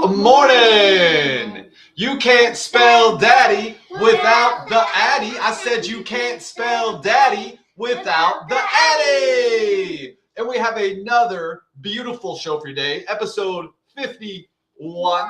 Morning. You can't spell daddy without the Addy. I said you can't spell daddy without the Addy. And we have another beautiful show for you today, episode 51.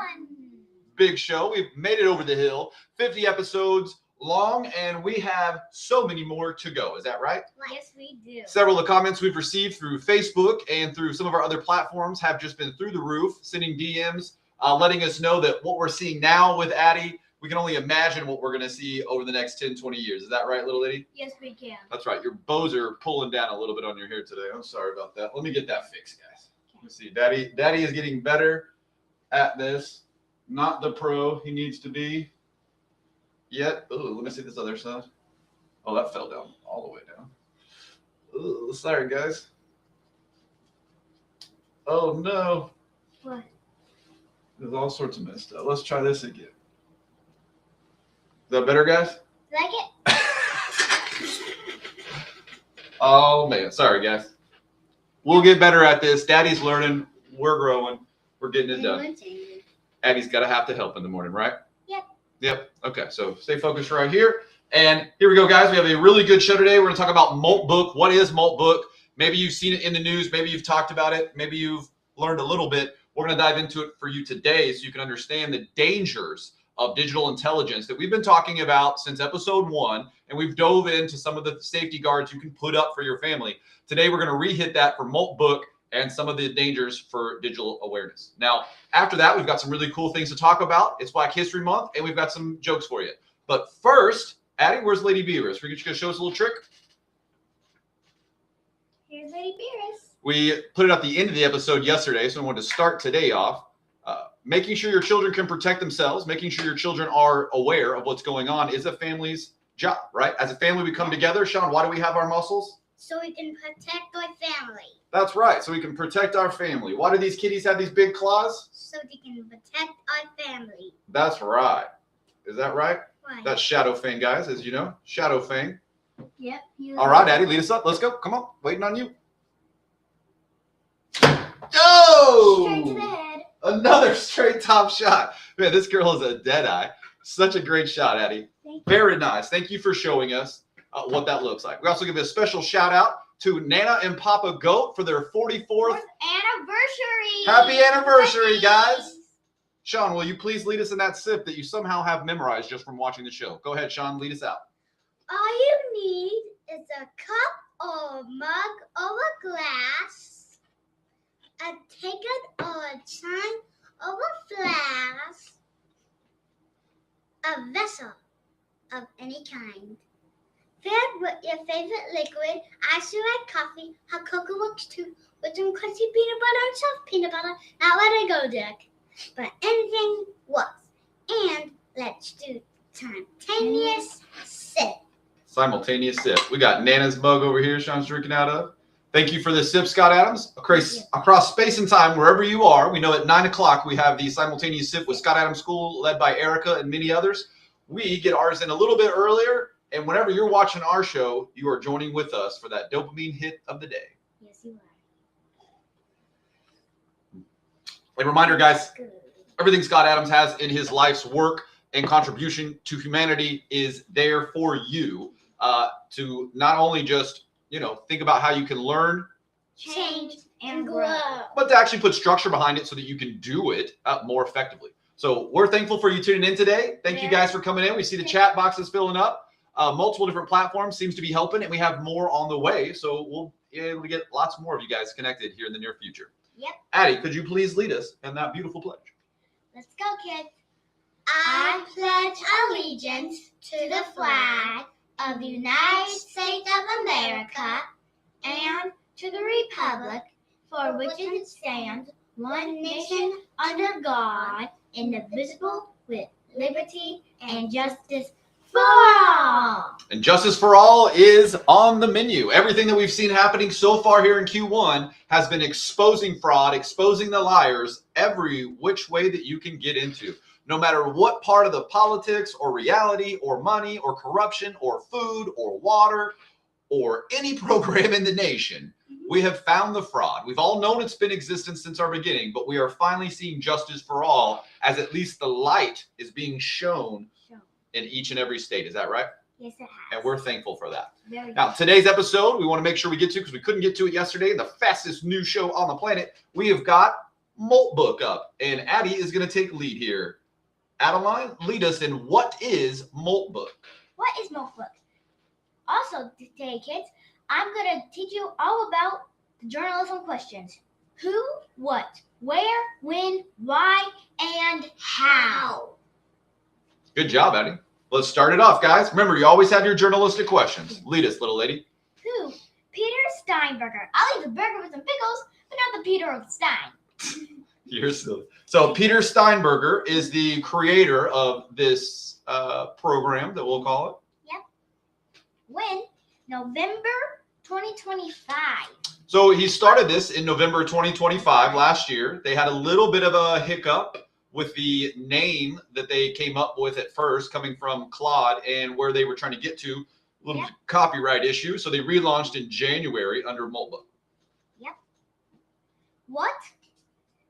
Big show. We've made it over the hill. 50 episodes long, and we have so many more to go. Is that right? Yes, we do. Several of the comments we've received through Facebook and through some of our other platforms have just been through the roof, sending DMs, letting us know that what we're seeing now with Addy, we can only imagine what we're going to see over the next 10, 20 years. Is that right, little lady? Yes, we can. That's right. Your bows are pulling down a little bit on your hair today. I'm sorry about that. Let me get that fixed, guys. Let's see. Daddy is getting better at this. Not the pro he needs to be yet. Ooh, let me see this other side. Oh, that fell down all the way down. Ooh, sorry, guys. Oh, no. What? There's all sorts of messed up. Let's try this again. Is that better, guys? Like it? Oh, man. Sorry, guys. We'll get better at this. Daddy's learning. We're growing. We're getting it done. Addy's got to have to help in the morning, right? Yep. Okay, so stay focused right here. And here we go, guys. We have a really good show today. We're going to talk about Moltbook. What is Moltbook? Maybe you've seen it in the news. Maybe you've talked about it. Maybe you've learned a little bit. We're going to dive into it for you today so you can understand the dangers of digital intelligence that we've been talking about since episode 1. And we've dove into some of the safety guards you can put up for your family. Today, we're going to re-hit that for Moltbook and some of the dangers for digital awareness. Now, after that, we've got some really cool things to talk about. It's Black History Month, and we've got some jokes for you. But first, Addy, where's Lady Beavis? We're just going to show us a little trick. Here's Lady Beavis. We put it at the end of the episode yesterday, so I wanted to start today off. Making sure your children can protect themselves, making sure your children are aware of what's going on is a family's job, right? As a family, we come together. Sean, why do we have our muscles? So we can protect our family. That's right. So we can protect our family. Why do these kitties have these big claws? So they can protect our family. That's right. Is that right? Right. That's Shadow Fang, guys, as you know. Shadow Fang. Yep. All right, Addy, lead us up. Let's go. Come on. Waiting on you. Oh! Straight to the head. Another straight top shot. Man, this girl is a dead eye. Such a great shot, Addy. Very nice. Thank you for showing us what that looks like. We also give a special shout out to Nana and Papa Goat for their 44th anniversary. Happy anniversary, guys. Sean, will you please lead us in that sip that you somehow have memorized just from watching the show? Go ahead, Sean, lead us out. All you need is a cup or a mug or a glass, a tankard or a chine or a flask, a vessel of any kind, filled with your favorite liquid, ice like coffee, hot cocoa works too, with some crunchy peanut butter and soft peanut butter. Now let it go, Dick. But anything works. And let's do simultaneous sip. Simultaneous sip. We got Nana's mug over here Sean's drinking out of. Thank you for the sip, Scott Adams. Across space and time, wherever you are, we know at 9 o'clock we have the simultaneous sip with Scott Adams School led by Erica and many others. We get ours in a little bit earlier. And whenever you're watching our show, you are joining with us for that dopamine hit of the day. Yes, you are. A reminder, guys, everything Scott Adams has in his life's work and contribution to humanity is there for you to not only just, think about how you can learn, change, and grow, but to actually put structure behind it so that you can do it more effectively. So we're thankful for you tuning in today. Thank you guys for coming in. We see the chat boxes filling up. Multiple different platforms seems to be helping, and we have more on the way. So we'll be able to get lots more of you guys connected here in the near future. Yep. Addy, could you please lead us in that beautiful pledge? Let's go, kids. I pledge allegiance to the flag of the United States of America and to the republic for which it stands, one nation under God, indivisible, with liberty and justice for all. And justice for all is on the menu. Everything that we've seen happening so far here in Q1 has been exposing fraud, exposing the liars, every which way that you can get into. No matter what part of the politics or reality or money or corruption or food or water or any program in the nation, We have found the fraud. We've all known it's been in existence since our beginning, but we are finally seeing justice for all, as at least the light is being shown in each and every state. Is that right? Yes, it has. And we're thankful for that. Very Now, good. today's episode, we want to make sure we get to, because we couldn't get to it yesterday, the fastest news show on the planet. We have got Moltbook up, and Addy is going to take lead here. Adeline, lead us in what is Moltbook. What is Moltbook? Also, today, kids, I'm going to teach you all about the journalism questions. Who, what, where, when, why, and how. Good job, Addy. Let's start it off, guys. Remember, you always have your journalistic questions. Lead us, little lady. Who? Peter Steinberger. I'll eat the burger with some pickles, but not the Peter of Stein. You're silly. So Peter Steinberger is the creator of this program that we'll call it. Yep. When? November 2025. So he started this in November 2025 last year. They had a little bit of a hiccup with the name that they came up with at first, coming from Claude, and where they were trying to get to, a little copyright issue. So they relaunched in January under Moltbook. Yep. What?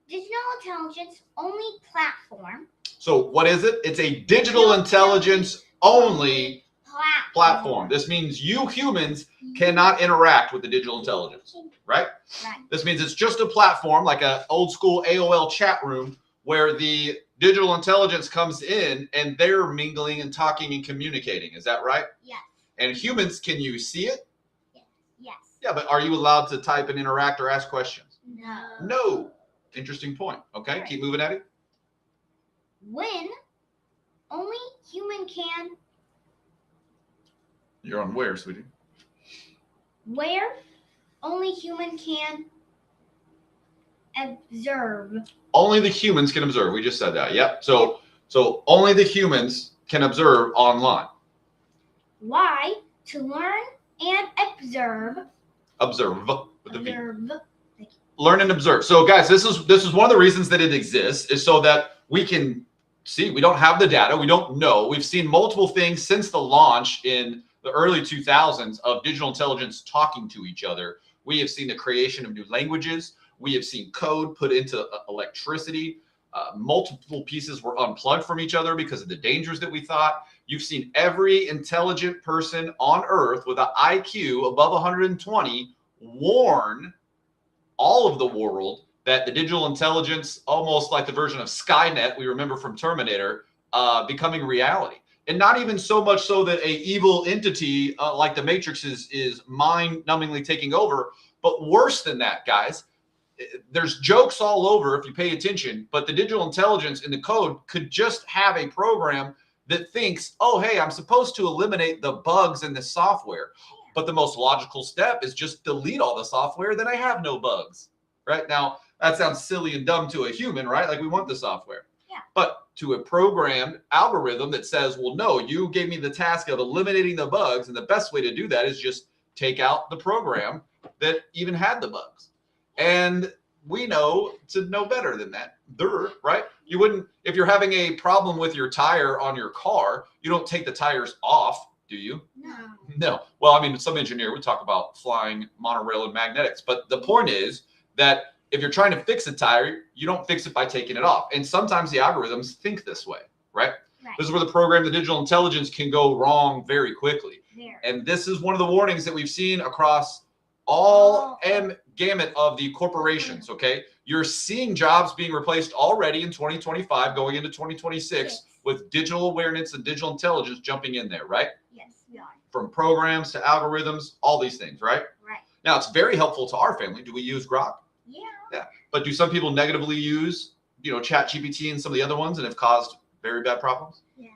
Digital intelligence only platform. So what is it? It's a digital intelligence only platform. This means you humans cannot interact with the digital intelligence, right? Right. This means it's just a platform, like an old school AOL chat room, where the digital intelligence comes in and they're mingling and talking and communicating. Is that right? Yes. And humans, can you see it? Yes. Yeah, but are you allowed to type and interact or ask questions? No. No. Interesting point. Okay, Right. keep moving at it. When only human can. You're on where, sweetie? Where only human can observe. Only the humans can observe. We just said that. Yep. So only the humans can observe online. Why? To learn and observe. Observe with the V. Observe. Learn and observe. So guys, this is one of the reasons that it exists, is so that we can see. We don't have the data. We don't know. We've seen multiple things since the launch in the early 2000s of digital intelligence talking to each other. We have seen the creation of new languages. We have seen code put into electricity. Multiple pieces were unplugged from each other because of the dangers that we thought. You've seen every intelligent person on Earth with an IQ above 120 warn all of the world that the digital intelligence, almost like the version of Skynet we remember from Terminator, becoming reality. And not even so much so that a evil entity like the Matrix is mind-numbingly taking over, but worse than that, guys. There's jokes all over if you pay attention, but the digital intelligence in the code could just have a program that thinks, oh, hey, I'm supposed to eliminate the bugs in the software. But the most logical step is just delete all the software, then I have no bugs. Right? Now, that sounds silly and dumb to a human, right? Like we want the software. Yeah. But to a programmed algorithm that says, well, no, you gave me the task of eliminating the bugs, and the best way to do that is just take out the program that even had the bugs. And we know to know better than that. Right? You wouldn't, if you're having a problem with your tire on your car, you don't take the tires off, do you? No. No. Well, I mean, some engineer would talk about flying monorail and magnetics. But the point is that if you're trying to fix a tire, you don't fix it by taking it off. And sometimes the algorithms think this way, right? Right. This is where the program, the digital intelligence, can go wrong very quickly. There. And this is one of the warnings that we've seen across all gamut of the corporations, okay? You're seeing jobs being replaced already in 2025, going into 2026, with digital awareness and digital intelligence jumping in there, right? Yes, we are. From programs to algorithms, all these things, right? Right. Now, it's very helpful to our family. Do we use Grok? Yeah. Yeah. But do some people negatively use, ChatGPT and some of the other ones and have caused very bad problems? Yes.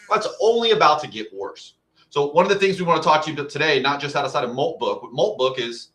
Well, that's only about to get worse. So one of the things we want to talk to you today, not just outside of Moltbook. Moltbook is,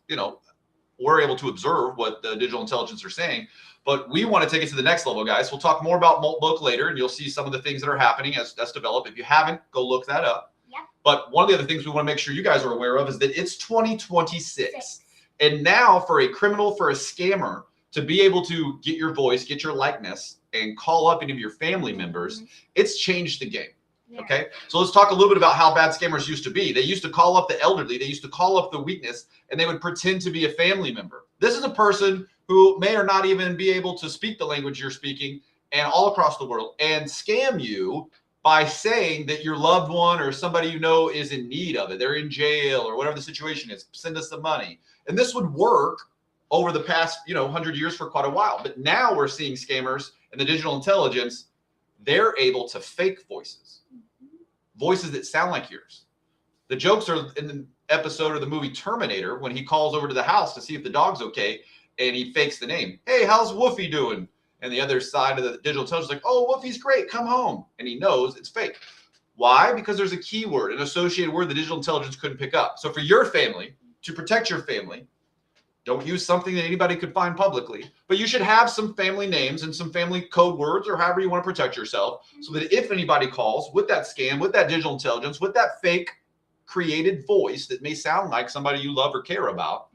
we're able to observe what the digital intelligence are saying, but we want to take it to the next level, guys. We'll talk more about Moltbook later, and you'll see some of the things that are happening as that's developed. If you haven't, go look that up. Yep. But one of the other things we want to make sure you guys are aware of is that it's 2026. And now for a criminal, for a scammer to be able to get your voice, get your likeness, and call up any of your family members, it's changed the game. Okay, so let's talk a little bit about how bad scammers used to be. They used to call up the elderly, they used to call up the weakness, and they would pretend to be a family member. This is a person who may or not even be able to speak the language you're speaking and all across the world, and scam you by saying that your loved one or somebody you know is in need of it. They're in jail or whatever the situation is. Send us some money. And this would work over the past 100 years for quite a while. But now we're seeing scammers and the digital intelligence, they're able to fake voices that sound like yours. The jokes are in the episode of the movie Terminator when he calls over to the house to see if the dog's okay, and he fakes the name. Hey, how's Woofy doing? And the other side of the digital intelligence is like, oh, Woofy's great, come home. And he knows it's fake. Why? Because there's a keyword, an associated word the digital intelligence couldn't pick up. So for your family, to protect your family, don't use something that anybody could find publicly, but you should have some family names and some family code words or however you want to protect yourself so that if anybody calls with that scam, with that digital intelligence, with that fake created voice that may sound like somebody you love or care about,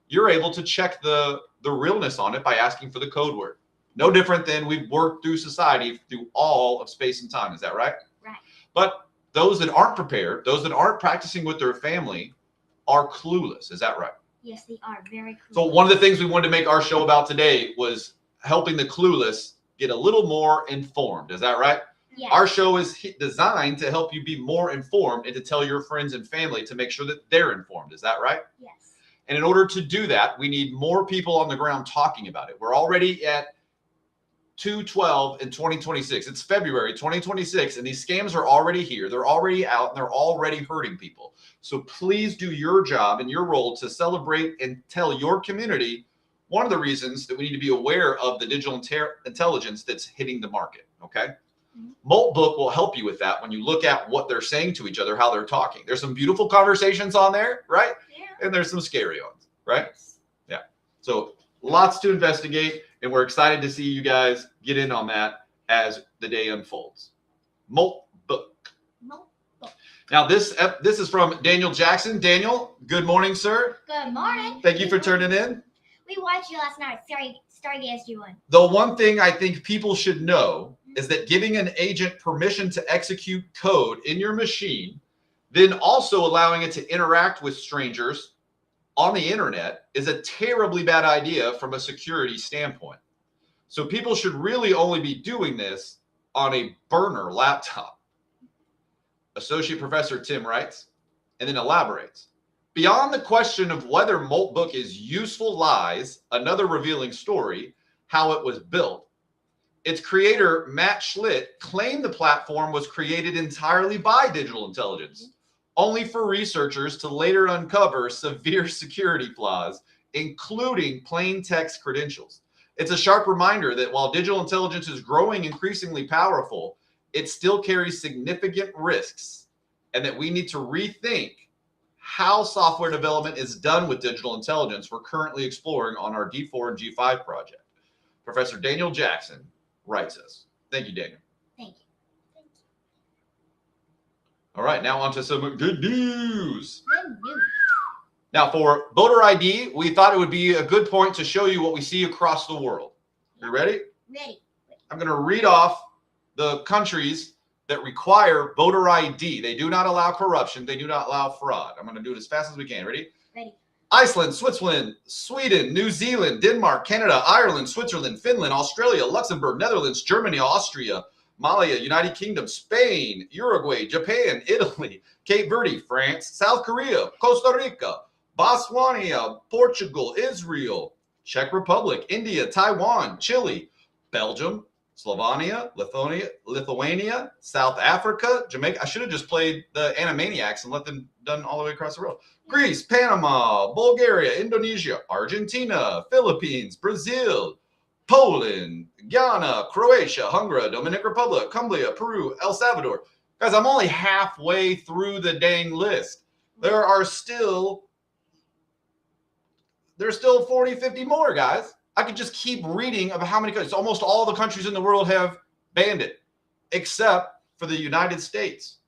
you're able to check the realness on it by asking for the code word. No different than we've worked through society through all of space and time. Is that right? Right. But those that aren't prepared, those that aren't practicing with their family are clueless. Is that right? Yes, they are very clueless. So one of the things we wanted to make our show about today was helping the clueless get a little more informed. Is that right? Yes. Our show is designed to help you be more informed and to tell your friends and family to make sure that they're informed. Is that right? Yes. And in order to do that, we need more people on the ground talking about it. We're already at 2/12 in 2026. It's February 2026, and these scams are already here. They're already out, and they're already hurting people. So please do your job and your role to celebrate and tell your community one of the reasons that we need to be aware of the digital intelligence that's hitting the market, okay? Moltbook will help you with that when you look at what they're saying to each other, how they're talking. There's some beautiful conversations on there, right? Yeah. And there's some scary ones, right? Yeah. So lots to investigate, and we're excited to see you guys get in on that as the day unfolds. Moltbook. Now, this is from Daniel Jackson. Daniel, good morning, sir. Good morning. Thank you for turning in. We watched you last night. Stargaze G1. The one thing I think people should know is that giving an agent permission to execute code in your machine, then also allowing it to interact with strangers on the internet is a terribly bad idea from a security standpoint. So people should really only be doing this on a burner laptop. Associate Professor Tim writes, and then elaborates. Beyond the question of whether Moltbook is useful lies, another revealing story, how it was built, its creator, Matt Schlitt, claimed the platform was created entirely by digital intelligence, only for researchers to later uncover severe security flaws, including plain text credentials. It's a sharp reminder that while digital intelligence is growing increasingly powerful, it still carries significant risks, and that we need to rethink how software development is done with digital intelligence we're currently exploring on our D4 and G5 project. Professor Daniel Jackson writes us. Thank you, Daniel. Thank you. All right, now on to some good news. Good news. Now, for voter ID, we thought it would be a good point to show you what we see across the world. You ready? Ready. I'm going to read off the countries that require voter ID. They do not allow corruption. They do not allow fraud. I'm going to do it as fast as we can. Ready? Ready. Iceland, Switzerland, Sweden, New Zealand, Denmark, Canada, Ireland, Switzerland, Finland, Australia, Luxembourg, Netherlands, Germany, Austria, Malta, United Kingdom, Spain, Uruguay, Japan, Italy, Cape Verde, France, South Korea, Costa Rica, Botswana, Portugal, Israel, Czech Republic, India, Taiwan, Chile, Belgium, Slovenia, Lithuania, South Africa, Jamaica. I should have just played the Animaniacs and let them done all the way across the world. Greece, Panama, Bulgaria, Indonesia, Argentina, Philippines, Brazil, Poland, Ghana, Croatia, Hungary, Dominican Republic, Colombia, Peru, El Salvador. Guys, I'm only halfway through the dang list. There's still 40, 50 more, guys. I could just keep reading about how many countries. Almost all the countries in the world have banned it, except for the United States.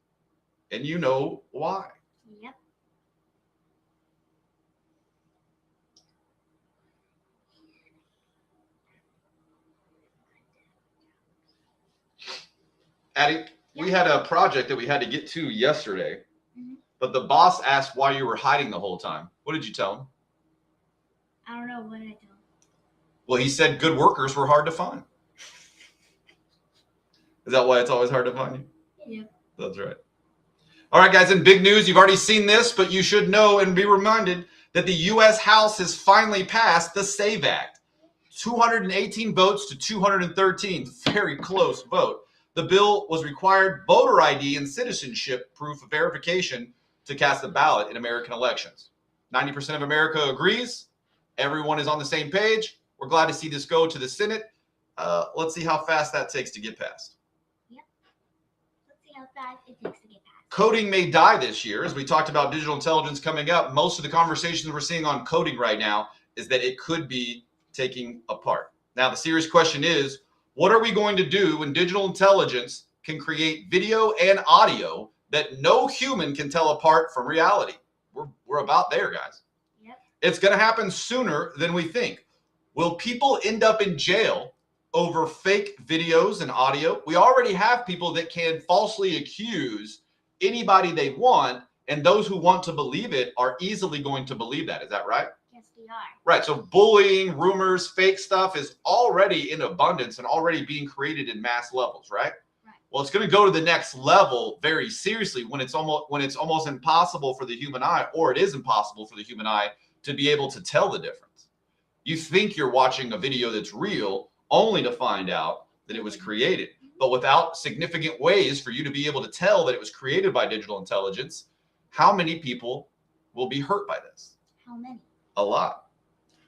And you know why. Yep. Addy, we had a project that we had to get to yesterday, but the boss asked why you were hiding the whole time. What did you tell him? I don't know. What did I tell him? Well, he said good workers were hard to find. Is that why it's always hard to find you? Yep. That's right. All right, guys, in big news, you've already seen this, but you should know and be reminded that the U.S. House has finally passed the SAVE Act. 218 votes to 213, very close vote. The bill was required voter ID and citizenship proof of verification to cast a ballot in American elections. 90% of America agrees. Everyone is on the same page. We're glad to see this go to the Senate. Let's see how fast that takes to get passed. Yep. Let's see how fast it takes to get passed. Coding may die this year. As we talked about digital intelligence coming up, most of the conversations we're seeing on coding right now is that it could be taking apart. Now, the serious question is, what are we going to do when digital intelligence can create video and audio that no human can tell apart from reality? We're about there, guys. Yep. It's going to happen sooner than we think. Will people end up in jail over fake videos and audio? We already have people that can falsely accuse anybody they want, and those who want to believe it are easily going to believe that. Is that right? Yes, we are. Right. So bullying, rumors, fake stuff is already in abundance and already being created in mass levels, right? Right. Well, it's going to go to the next level very seriously when it's almost impossible for the human eye, or it is impossible for the human eye to be able to tell the difference. You think you're watching a video that's real only to find out that it was created. But without significant ways for you to be able to tell that it was created by digital intelligence, how many people will be hurt by this? How many? A lot.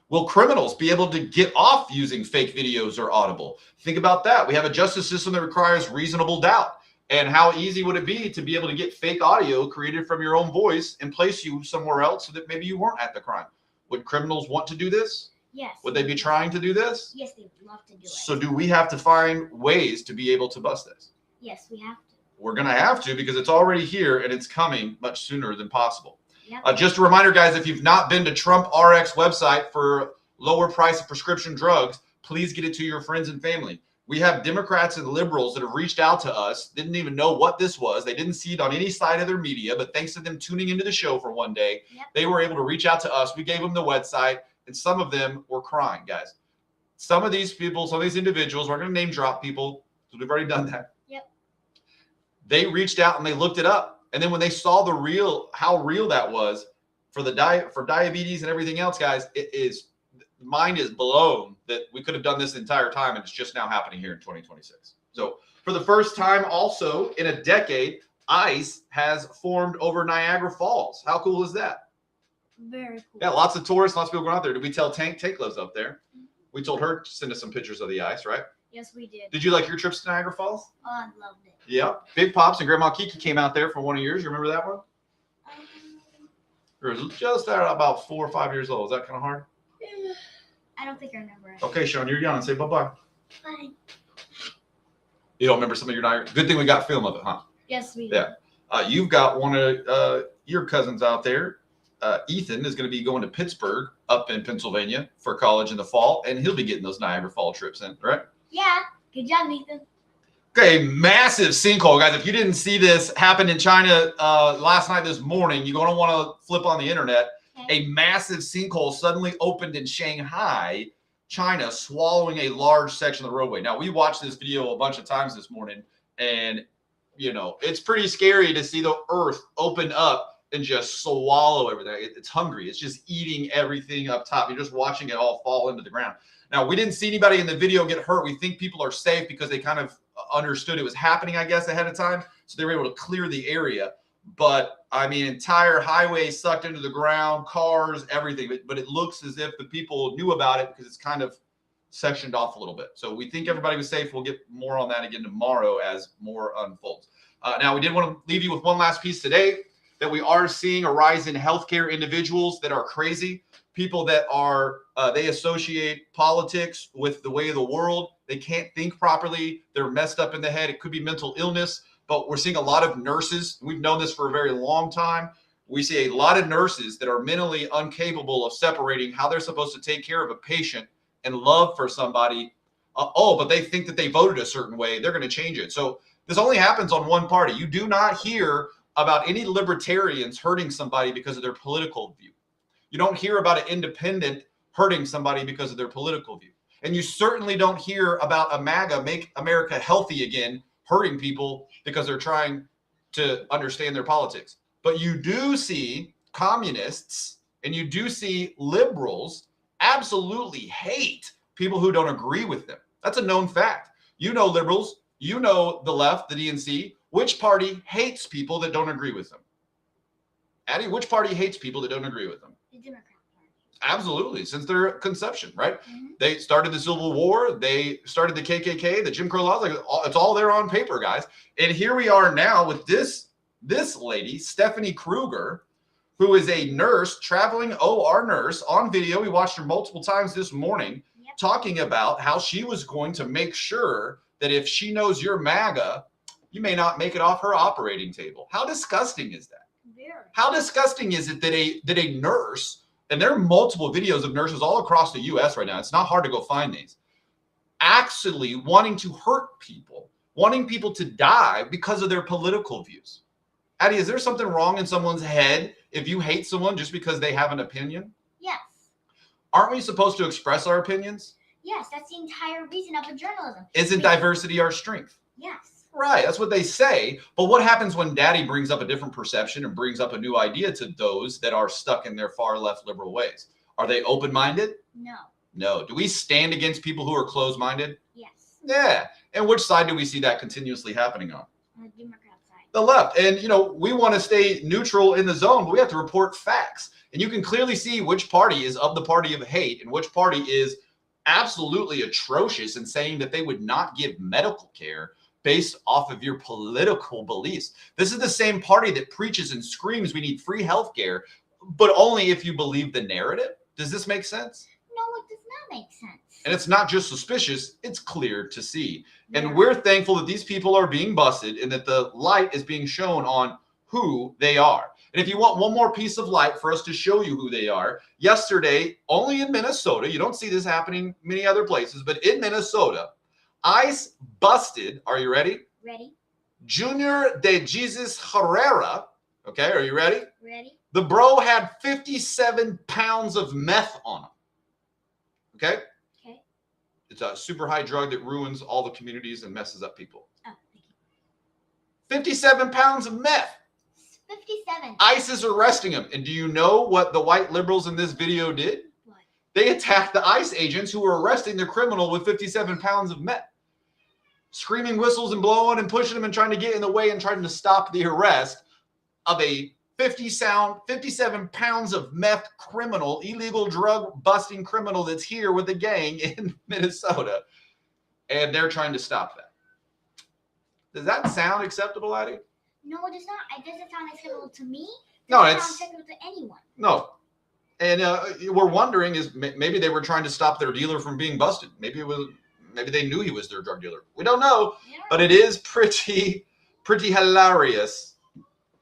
Will criminals be able to get off using fake videos or audible? Think about that. We have a justice system that requires reasonable doubt. And how easy would it be to be able to get fake audio created from your own voice and place you somewhere else so that maybe you weren't at the crime? Would criminals want to do this? Yes. Would they be trying to do this? Yes, they would love to do it. So do we have to find ways to be able to bust this? Yes, we have to. We're going to have to, because it's already here and it's coming much sooner than possible. Yep. Just a reminder, guys, if you've not been to Trump RX website for lower price of prescription drugs, please get it to your friends and family. We have Democrats and liberals that have reached out to us, didn't even know what this was. They didn't see it on any side of their media, but thanks to them tuning into the show for one day, they were able to reach out to us. We gave them the website, and some of them were crying, guys. Some of these people, some of these individuals, we're going to name drop people, because we've already done that. Yep. They reached out and they looked it up. And then when they saw how real that was for diabetes and everything else, guys, mind is blown that we could have done this the entire time, and it's just now happening here in 2026. So for the first time also in a decade, ice has formed over Niagara Falls. How cool is that? Very cool. Yeah, lots of tourists, lots of people going out there. Did we tell Tank lives up there? We told her to send us some pictures of the ice, right? Yes, we did. Did you like your trips to Niagara Falls? Oh, I loved it. Yeah. Big Pops and Grandma Kiki came out there for one of yours. You remember that one? Or just about 4 or 5 years old. Is that kind of hard? I don't think I remember it. Okay, Sean, you're young. Say bye-bye. Bye. You don't remember some of your Niagara? Good thing we got film of it, huh? Yes, we did. Yeah. You've got one of your cousins out there. Ethan is going to be going to Pittsburgh up in Pennsylvania for college in the fall, and he'll be getting those Niagara Fall trips in, right? Yeah. Good job, Ethan. Okay, massive sinkhole, guys. If you didn't see this happen in China last night, this morning, you're going to want to flip on the internet. Okay. A massive sinkhole suddenly opened in Shanghai, China, swallowing a large section of the roadway. Now, we watched this video a bunch of times this morning, and, you know, it's pretty scary to see the earth open up and just swallow everything. It's hungry. It's just eating everything up top. You're just watching it all fall into the ground. Now, we didn't see anybody in the video get hurt. We think people are safe because they kind of understood it was happening, I guess, ahead of time. So they were able to clear the area. But, I mean, entire highway sucked into the ground, cars, everything. But it looks as if the people knew about it because it's kind of sectioned off a little bit. So we think everybody was safe. We'll get more on that again tomorrow as more unfolds. Now, we did want to leave you with one last piece today, that we are seeing a rise in healthcare individuals that are crazy, people that are, they associate politics with the way of the world. They can't think properly. They're messed up in the head. It could be mental illness, but we're seeing a lot of nurses. We've known this for a very long time. We see a lot of nurses that are mentally incapable of separating how they're supposed to take care of a patient and love for somebody but they think that they voted a certain way, they're going to change it. So this only happens on one party. You do not hear about any libertarians hurting somebody because of their political view. You don't hear about an independent hurting somebody because of their political view. And you certainly don't hear about a MAGA, Make America Healthy Again, hurting people because they're trying to understand their politics. But you do see communists and you do see liberals absolutely hate people who don't agree with them. That's a known fact. You know liberals, you know the left, the DNC. Which party hates people that don't agree with them? Addy, which party hates people that don't agree with them? The Democrat Party. Absolutely, since their conception, right? Mm-hmm. They started the Civil War, they started the KKK, the Jim Crow laws. Like, it's all there on paper, guys. And here we are now with this lady, Stephanie Kruger, who is a nurse, traveling OR nurse on video. We watched her multiple times this morning, talking about how she was going to make sure that if she knows you're MAGA, you may not make it off her operating table. How disgusting is that? Very. How disgusting is it that a nurse, and there are multiple videos of nurses all across the U.S. right now, it's not hard to go find these, actually wanting to hurt people, wanting people to die because of their political views. Addy, is there something wrong in someone's head if you hate someone just because they have an opinion? Yes. Aren't we supposed to express our opinions? Yes, that's the entire reason of journalism. Isn't diversity our strength? Yes. Right, that's what they say. But what happens when Daddy brings up a different perception and brings up a new idea to those that are stuck in their far left liberal ways? Are they open-minded? No. No. Do we stand against people who are closed-minded? Yes. Yeah. And which side do we see that continuously happening on? The Democrat side. The left. And, we want to stay neutral in the zone, but we have to report facts. And you can clearly see which party is of the party of hate and which party is absolutely atrocious in saying that they would not give medical care based off of your political beliefs. This is the same party that preaches and screams we need free health care, but only if you believe the narrative. Does this make sense? No, it does not make sense. And it's not just suspicious, it's clear to see. Yeah. And we're thankful that these people are being busted and that the light is being shown on who they are. And if you want one more piece of light for us to show you who they are, yesterday, only in Minnesota, you don't see this happening many other places, but in Minnesota, ICE busted, are you ready? Ready. Junior de Jesus Herrera. Okay, are you ready? Ready. The bro had 57 pounds of meth on him. Okay? Okay. It's a super high drug that ruins all the communities and messes up people. Oh, thank you. 57 pounds of meth. 57. ICE is arresting him. And do you know what the white liberals in this video did? What? They attacked the ICE agents who were arresting the criminal with 57 pounds of meth. Screaming whistles and blowing and pushing him and trying to get in the way and trying to stop the arrest of a 57 pounds of meth criminal, illegal drug busting criminal that's here with a gang in Minnesota. And they're trying to stop that. Does that sound acceptable, Addy? No, it does not. It doesn't sound acceptable to me. It No, doesn't it's sound acceptable to anyone. no. And we're wondering is maybe they were trying to stop their dealer from being busted. Maybe they knew he was their drug dealer. We don't know, but it is pretty hilarious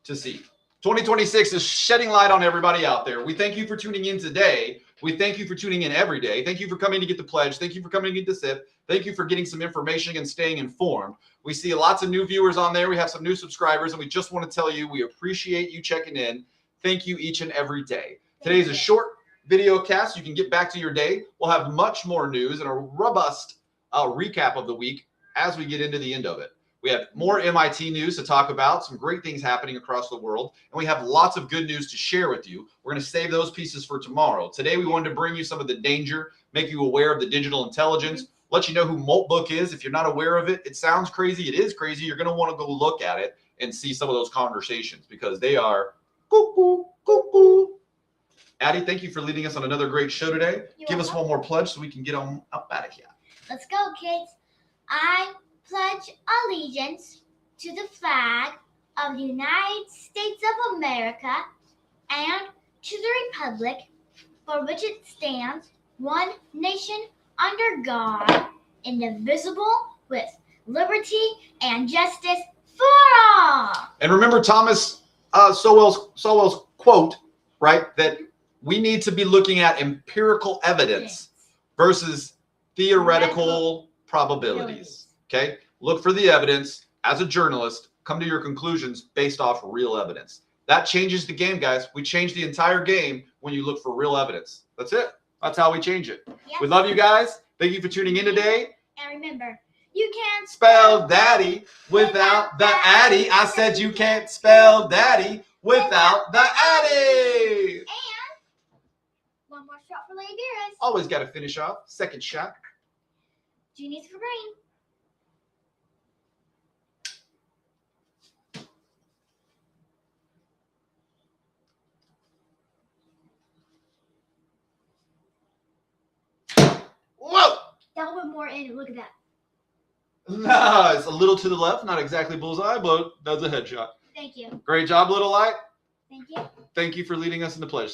to see. 2026 is shedding light on everybody out there. We thank you for tuning in today. We thank you for tuning in every day. Thank you for coming to get the pledge. Thank you for coming to get the sip. Thank you for getting some information and staying informed. We see lots of new viewers on there. We have some new subscribers, and we just want to tell you we appreciate you checking in. Thank you each and every day. Today's a short video cast. You can get back to your day. We'll have much more news and a robust recap of the week as we get into the end of it. We have more MIT news to talk about, some great things happening across the world, and we have lots of good news to share with you. We're going to save those pieces for tomorrow. Today, we wanted to bring you some of the danger, make you aware of the digital intelligence, let you know who Moltbook is. If you're not aware of it, it sounds crazy. It is crazy. You're going to want to go look at it and see some of those conversations because they are cuckoo, cuckoo. Addy, thank you for leading us on another great show today. Give us one more pledge so we can get on up out of here. Let's go, kids. I pledge allegiance to the flag of the United States of America and to the republic for which it stands, one nation under God, indivisible, with liberty and justice for all. And remember Thomas Sowell's quote, right? That we need to be looking at empirical evidence versus theoretical probabilities. Okay? Look for the evidence. As a journalist, come to your conclusions based off real evidence. That changes the game, guys. We change the entire game when you look for real evidence. That's it. That's how we change it. Yep. We love you guys. Thank you for tuning in today. And remember, you can't Spell daddy without the Addy. I said you can't spell daddy without the Addy. And one more shot for Lady Dearest. Always got to finish off. Second shot. Genies for green. Whoa! That will put more in. Look at that. No, it's a little to the left. Not exactly bullseye, but that's a headshot. Thank you. Great job, Little Light. Thank you. Thank you for leading us in the pledge.